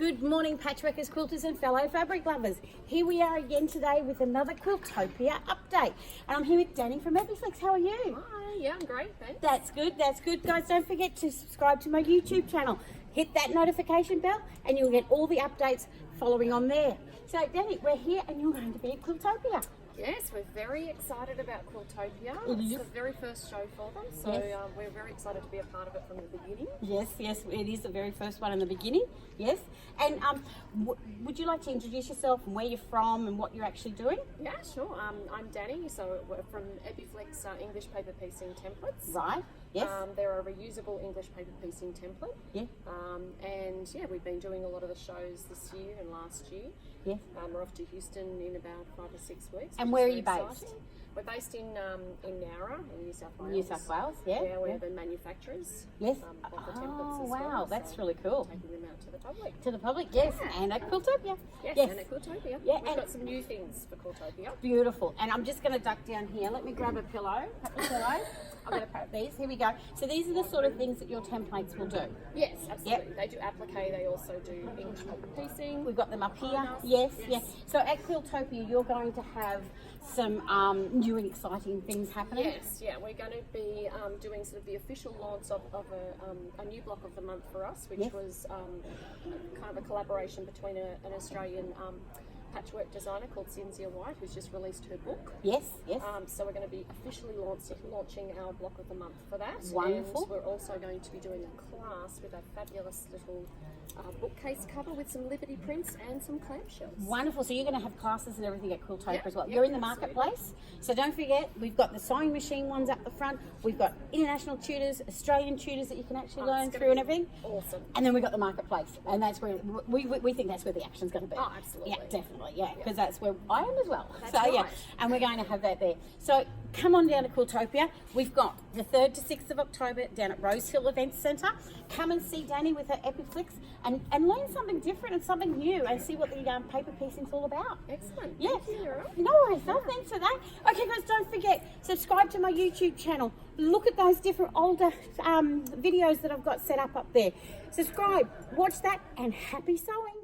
Good morning, patchworkers, quilters and fellow fabric lovers. Here we are again today with another Quiltopia update. And I'm here with Danni from Eppiflex. How are you? Hi, yeah, I'm great, thanks. That's good, that's good. Guys, don't forget to subscribe to my YouTube channel. Hit that notification bell and you'll get all the updates following on there. So Danni, we're here and you're going to be at Quiltopia. Yes, we're very excited about Quiltopia. It is. It's the very first show for them, so Yes. We're very excited to be a part of it from the beginning. Yes, it is the very first one in the beginning. Yes. And would you like to introduce yourself and where you're from and what you're actually doing? Yeah, sure. I'm Danni, so we're from Eppiflex English paper piecing templates. Right. Yes. They're a reusable English paper piecing template. Yeah. And yeah, we've been doing a lot of the shows this year and last year. Yes. We're off to Houston in about 5 or 6 weeks. And which where are is you very based? exciting. We're based in Nowra, in New South Wales. New South Wales, yeah. Yeah, we're the manufacturers. Yes. Of the templates Oh, as wow, well, that's so really cool. Taking them out to the public. To the public, yes, Yeah. and at Quiltopia. Yes, Yes. and at Quiltopia. Yeah, We've and- got some new things for Quiltopia. Beautiful. And I'm just going to duck down here. Let me grab a pillow. I'm going to put these. Here we go. So these are the sort of things that your templates will do. Yes, absolutely. They do applique, they also do English paper piecing. We've got them up here. Harness. Yes, Yes. yes. So at Quiltopia, you're going to have some new and exciting things happening. Yes, yeah, we're going to be doing sort of the official launch of a new block of the month for us, which Yes. was kind of a collaboration between an Australian patchwork designer called Cynthia White, who's just released her book. Yes, yes. So we're going to be officially launching our block of the month for that. Wonderful. And we're also going to be doing a class with a fabulous little bookcase cover with some Liberty prints and some clamshells. Wonderful. So you're going to have classes and everything at Quiltopia Yep, as well. yep, You're in the absolutely. marketplace. So don't forget, we've got the sewing machine ones up the front. We've got international tutors, Australian tutors that you can actually learn it's through and gonna be everything. Awesome. And then we've got the marketplace. And that's where we think that's where the action's going to be. Oh, absolutely. Yeah, definitely. Yeah, because that's where I am as well. That's so yeah, right. and we're going to have that there. So come on down to Quiltopia. We've got the 3rd to 6th of October down at Rose Hill Events Centre. Come and see Danni with her Eppiflex and learn something different and something new and see what the paper piecing's all Excellent. Yes. Thank you, Nora. No worries, no, thanks for that. Okay, guys, don't forget, subscribe to my YouTube channel. Look at those different older videos that I've got set up there. Subscribe, watch that, and happy sewing.